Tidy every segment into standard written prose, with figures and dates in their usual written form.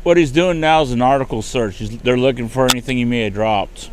What he's doing now is an article search. They're looking for anything he may have dropped.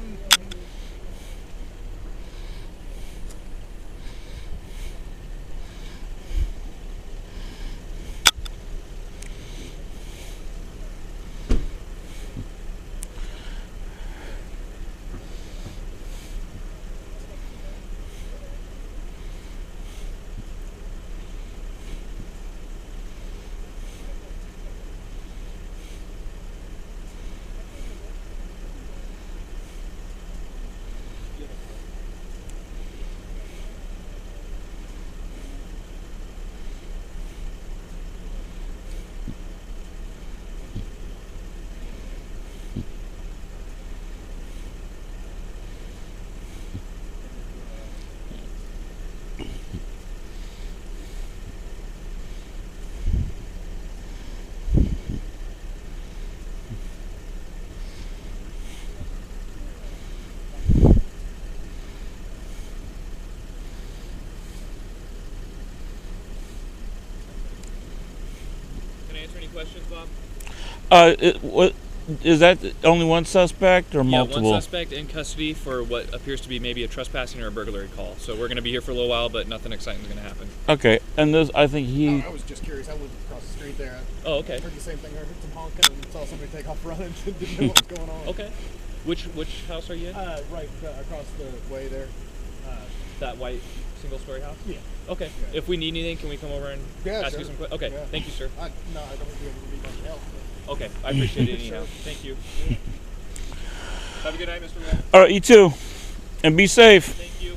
Can I answer any questions, Bob? What is that? Only one suspect or multiple? Yeah, one suspect in custody for what appears to be maybe a trespassing or a burglary call. So we're going to be here for a little while, but nothing exciting is going to happen. Okay, and this, I think he. I was just curious. I lived across the street there. Oh, okay. I heard the same thing. I heard some honking and saw somebody take off running. Didn't know what was going on. Okay. Which house are you in? Right across the way there. That white single-story house? Yeah. Okay. Yeah. If we need anything, can we come over and ask sure. you some questions? Okay. Yeah. Thank you, sir. No, I don't be able to be much help. Okay. I appreciate it anyhow. Sure. Thank you. Have a good night, Mr. Wall. All right, you too, and be safe. Thank you.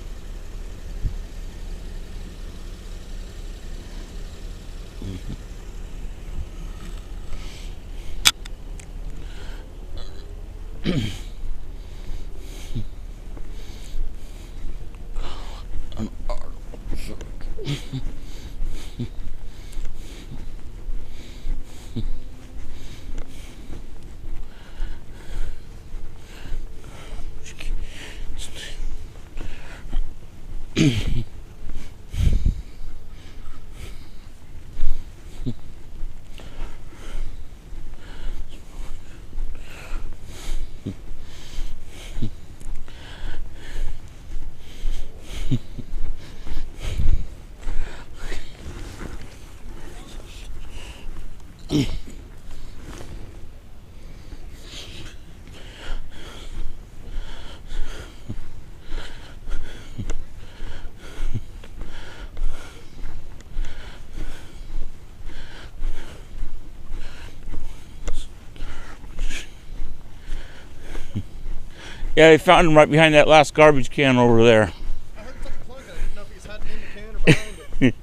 Yeah, they found him right behind that last garbage can over there. I heard something clunk. I didn't know if he was hiding in the can or behind it.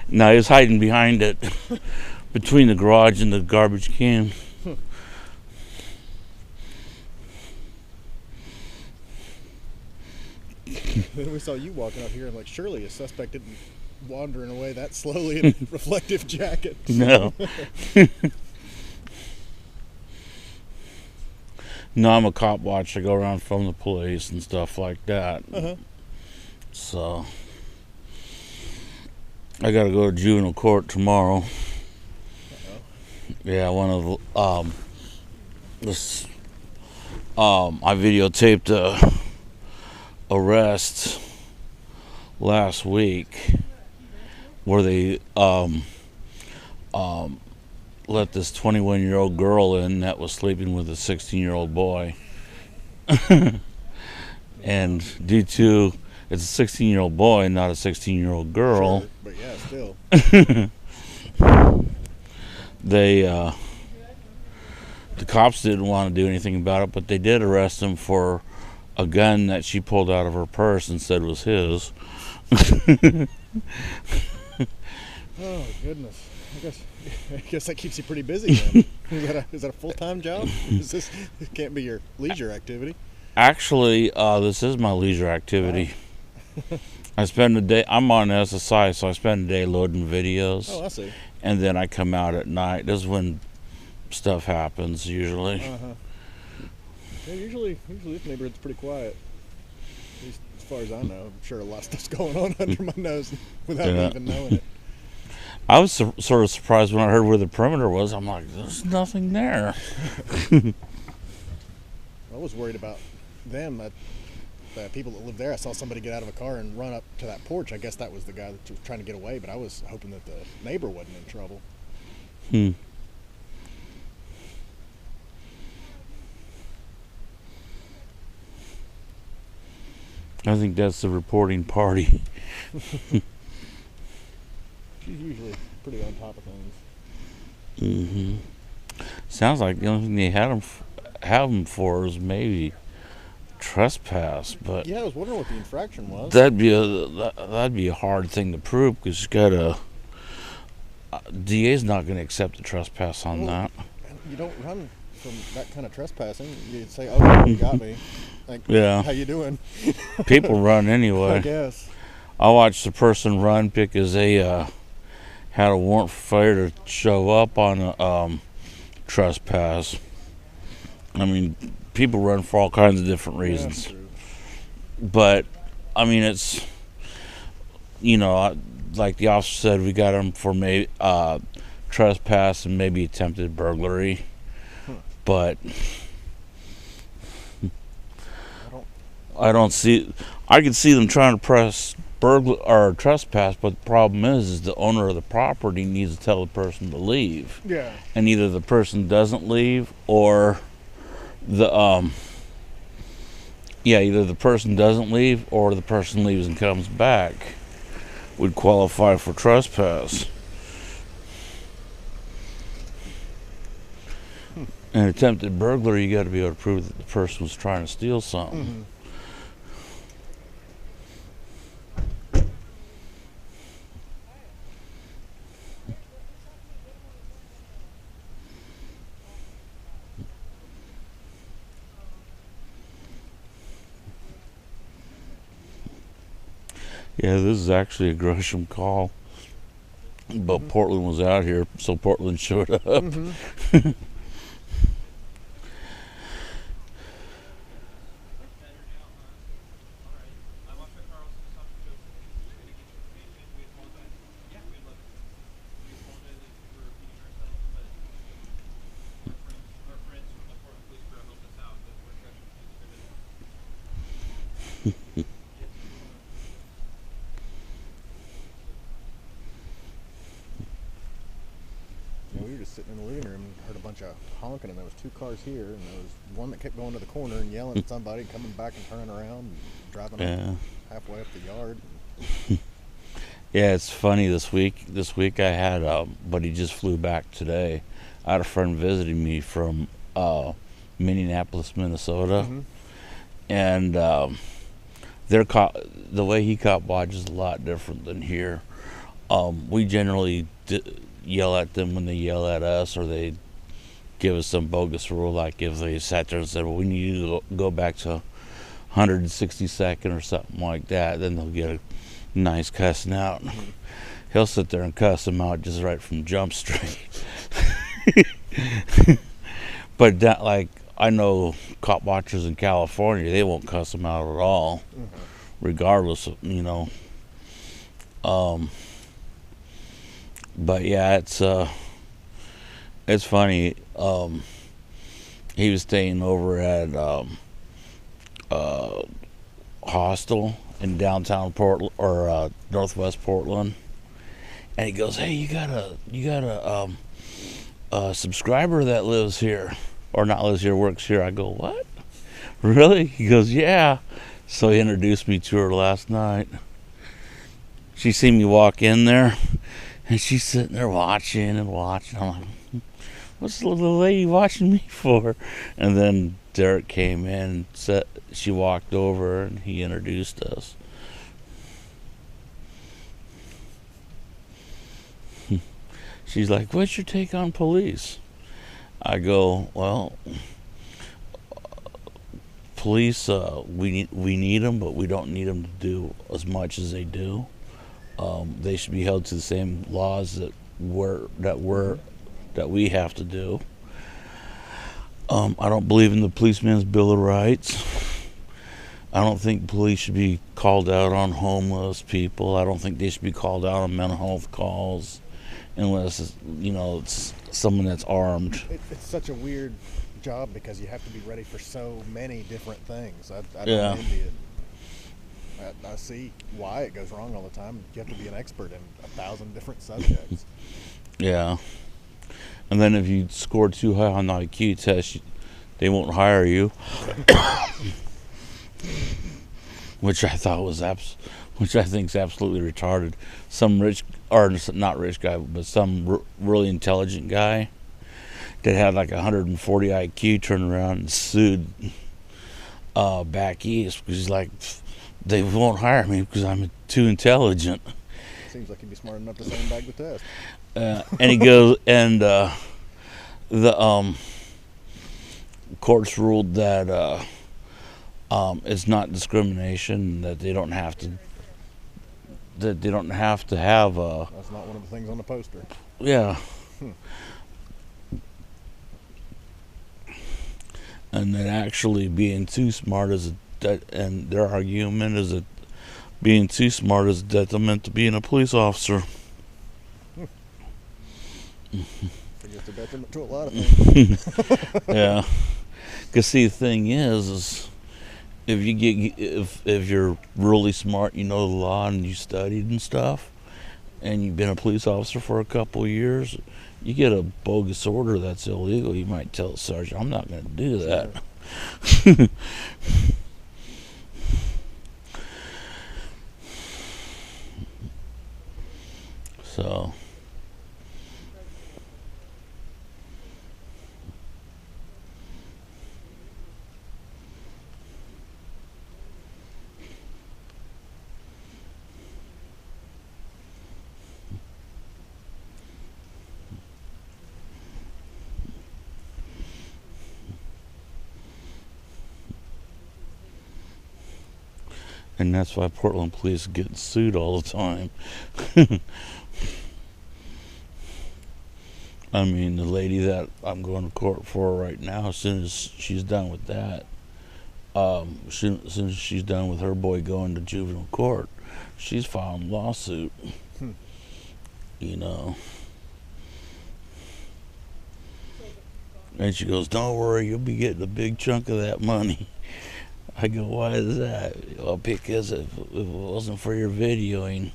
No, he was hiding behind it, between the garage and the garbage can. Then we saw you walking up here, and like, surely a suspect didn't wandering away that slowly in a reflective jacket. No. No, I'm a cop watch. I go around from the police and stuff like that. Uh-huh. So I gotta go to juvenile court tomorrow. Uh-oh. Yeah, one of this I videotaped a arrest last week where they let this 21-year-old girl in that was sleeping with a 16-year-old boy. And due to it's a 16-year-old boy, not a 16-year-old girl. Sure, but yeah, still. They the cops didn't want to do anything about it, but they did arrest him for a gun that she pulled out of her purse and said was his. Oh goodness. I guess that keeps you pretty busy then. Is that a full-time job? This can't be your leisure activity. Actually, this is my leisure activity. I spend a day. I'm on SSI, so I spend a day loading videos. Oh, I see. And then I come out at night. This is when stuff happens usually. Uh-huh. Yeah, usually this neighborhood's pretty quiet. At least as far as I know. I'm sure a lot of stuff's going on under my nose without me even knowing it. I was sort of surprised when I heard where the perimeter was. I'm like, there's nothing there. I was worried about them. The people that live there. I saw somebody get out of a car and run up to that porch. I guess that was the guy that was trying to get away. But I was hoping that the neighbor wasn't in trouble. I think that's the reporting party. She's usually pretty on top of things. Sounds like the only thing they had have them for is maybe trespass, but Yeah, I was wondering what the infraction was. that'd be a hard thing to prove because you got DA's not going to accept the trespass on that. You don't run from that kind of trespassing. You say, "Oh, you got me." Like, Yeah. How you doing? People run I anyway. guess. I watched the person run because they had a warrant for failure to show up on a trespass. I mean, people run for all kinds of different reasons. Yeah, true. But I mean, it's like the officer said, we got him for maybe trespass and maybe attempted burglary. But I don't see. I can see them trying to press burglar or trespass, but the problem is the owner of the property needs to tell the person to leave, Yeah. and either the person doesn't leave or either the person doesn't leave or the person leaves and comes back would qualify for trespass. An attempted burglary, you got to be able to prove that the person was trying to steal something. Yeah, this is actually a Gresham call, but Portland was out here, so Portland showed up. Yeah, we were just sitting in the living room and heard a bunch of honking, and there was two cars here, and there was one that kept going to the corner and yelling at somebody, coming back and turning around, and driving Yeah. halfway up the yard. Yeah, it's funny this week. This week I had, but he just flew back today. I had a friend visiting me from Minneapolis, Minnesota, and the way he cop watch is a lot different than here. We generally yell at them when they yell at us, or they give us some bogus rule, like if they sat there and said, "Well, we need you to go back to 162nd or something like that," then they'll get a nice cussing out. He'll sit there and cuss them out just right from Jump Street. But that, like, I know cop watchers in California, they won't cuss them out at all, regardless of, but yeah, it's funny. He was staying over at Hostel in downtown Portland or northwest Portland, and he goes, "Hey, you got a subscriber that lives here, or not lives here, works here." I go, "What? Really?" He goes, "Yeah." So he introduced me to her last night. She seen me walk in there, and she's sitting there watching and watching. I'm like, "What's the little lady watching me for?" And then Derek came in, she walked over, and he introduced us. She's like, "What's your take on police?" I go, "Well, police, we need them, but we don't need them to do as much as they do. They should be held to the same laws that we have to do. I don't believe in the policeman's Bill of Rights. I don't think police should be called out on homeless people. I don't think they should be called out on mental health calls. unless it's someone that's armed. It's such a weird job because you have to be ready for so many different things. I don't Yeah. envy it. I see why it goes wrong all the time. You have to be an expert in 1,000 different subjects. Yeah. And then if you score too high on the IQ test, they won't hire you. Which I thought was which I think is absolutely retarded. Some rich, or not rich guy, but some really intelligent guy that had like 140 IQ turned around and sued back east because he's like, they won't hire me because I'm too intelligent. Seems like he'd be smart enough to sandbag the test. And he goes, and the courts ruled that it's not discrimination, that they don't have to have That's not one of the things on the poster. yeah. And that actually being too smart and their argument is that being too smart is a detriment to being a police officer. I think it's a detriment to a lot of things. Yeah. Because see, the thing is if you're really smart, you know the law and you studied and stuff, and you've been a police officer for a couple of years, you get a bogus order that's illegal, you might tell the sergeant, I'm not going to do that. So and that's why Portland police get sued all the time. I mean, the lady that I'm going to court for right now, as soon as she's done with that, as soon as she's done with her boy going to juvenile court, she's filing a lawsuit. You know. And she goes, don't worry, you'll be getting a big chunk of that money. I go, why is that? Well, because if it wasn't for your videoing,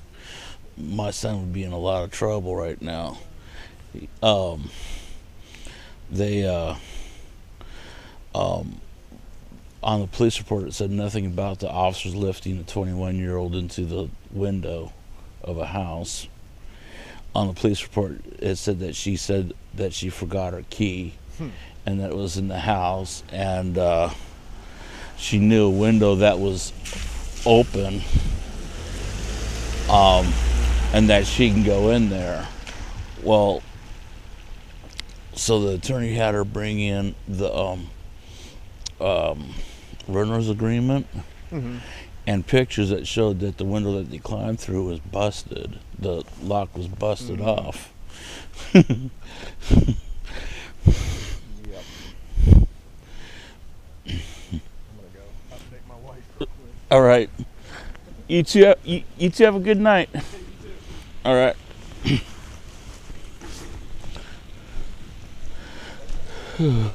my son would be in a lot of trouble right now. They on the police report it said nothing about the officers lifting a 21-year-old into the window of a house. On the police report it said that she forgot her key and that it was in the house, and she knew a window that was open, and that she can go in there. Well, so the attorney had her bring in the renter's agreement and pictures that showed that the window that they climbed through was busted. The lock was busted off. Yep. I'm gonna go update my wife real quick. All right. You two have a good night. All right. Hmm.